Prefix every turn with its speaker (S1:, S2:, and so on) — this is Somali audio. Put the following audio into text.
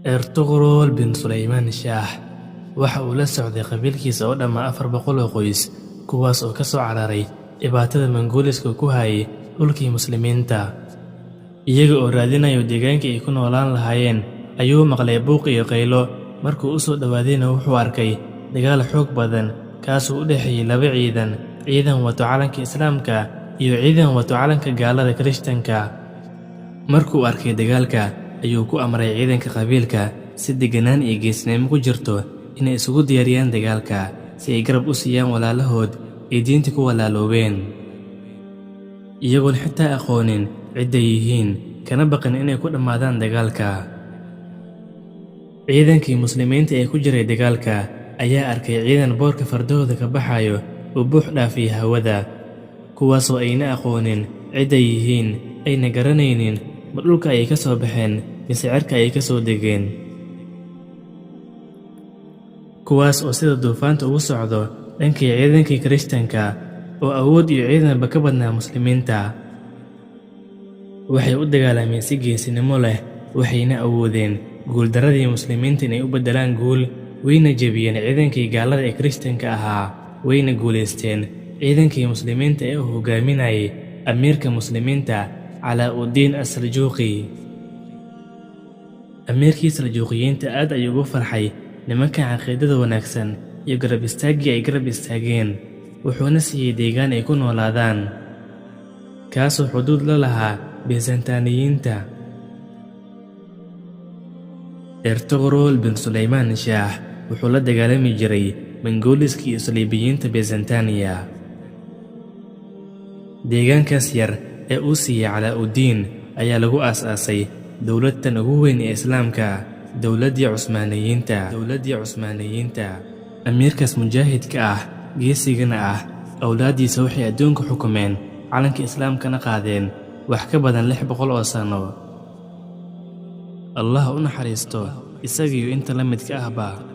S1: Ertugrul bin Suleymaan Shaah waxa uu la socday qabiilkiisa oo dhammaa 400 oo qoys, kuwaas oo ka soo cararay dhibaatada Mongooliska ku hayay dhulkii muslimiinta. Iyaga oo raadinayo deegaankii ay ku noolaan lahaayeen ayuu maqlay buuq iyo qaylo. Markuu u soo dhawaadayna wuxuu arkay dagaal xoog badan kaasoo u dhexeeyay laba ciidan wato calanka Islaamka iyo ciidan wato calanka gaalada Kirishtanka. Markuu arkay dagaalka ayuu ku amray ciidanka qabiilka si deganaan iyo geesnimo ku jirto inay isugu diyaariyaan dagaalka si ay garab u siiyaan walaalahood ee diinta ku walaaloobeen, iyagoon xitaa aqoonin cidday yihiin kana baqin inay ku dhammaadaan dagaalka. Ciidankii muslimiinta ee ku jiray dagaalka ayaa arkay ciidan boorka fardahooda ka baxayo oo buux dhaafiyay hawada, kuwaasoo ayna aqoonin cidday yihiin, ayna garanaynin ma dhulka ayay ka soo baxeen mise cirka ayay ka soo degeen. Kuwaas oo sida duufaanta ugu socdo dhankii ciidankii Kirishtanka oo awood iyo ciidanba ka badnaa muslimiinta. Waxay u dagaalameen si geesinimo leh, waxayna awoodeen guuldaradii muslimiinta inay u beddelaan guul, wayna jebiyeen ciidankii gaalada ee Kirishtanka ahaa, wayna guulaysteen ciidankii muslimiinta ee uu hogaaminayay amiirka muslimiinta Calaa-ud-diin as-Saljuuqi. Amiirkii Saljuuqiyiinta aad ayuu ugu farxay nimanka caqiidada wanaagsan iyo garab istaaggii ay garab istaageen, wuxuuna siiyey deegaan ay ku noolaadaan, kaasoo xuduud la lahaa Byzantiniyiinta. Ertugrul bin Suleymaan Shaah wuxuu la dagaalami jiray Mongooliska iyo Saliibiyiinta Byzantiniya. Deegaankaas yar ee uu siiyey Calaa-ud-diin ayaa lagu aasaasay dowladdan ugu weyn ee Islaamka, dowladdii Cusmaaniyiinta. Amiirkaas mujaahidka ah, geesigana ah, awlaaddiisa waxay adduunka xukumeen, calanka Islaamkana qaadeen wax ka badan 600 oo sano. Allah u naxariisto isaga iyo inta la midka ahba.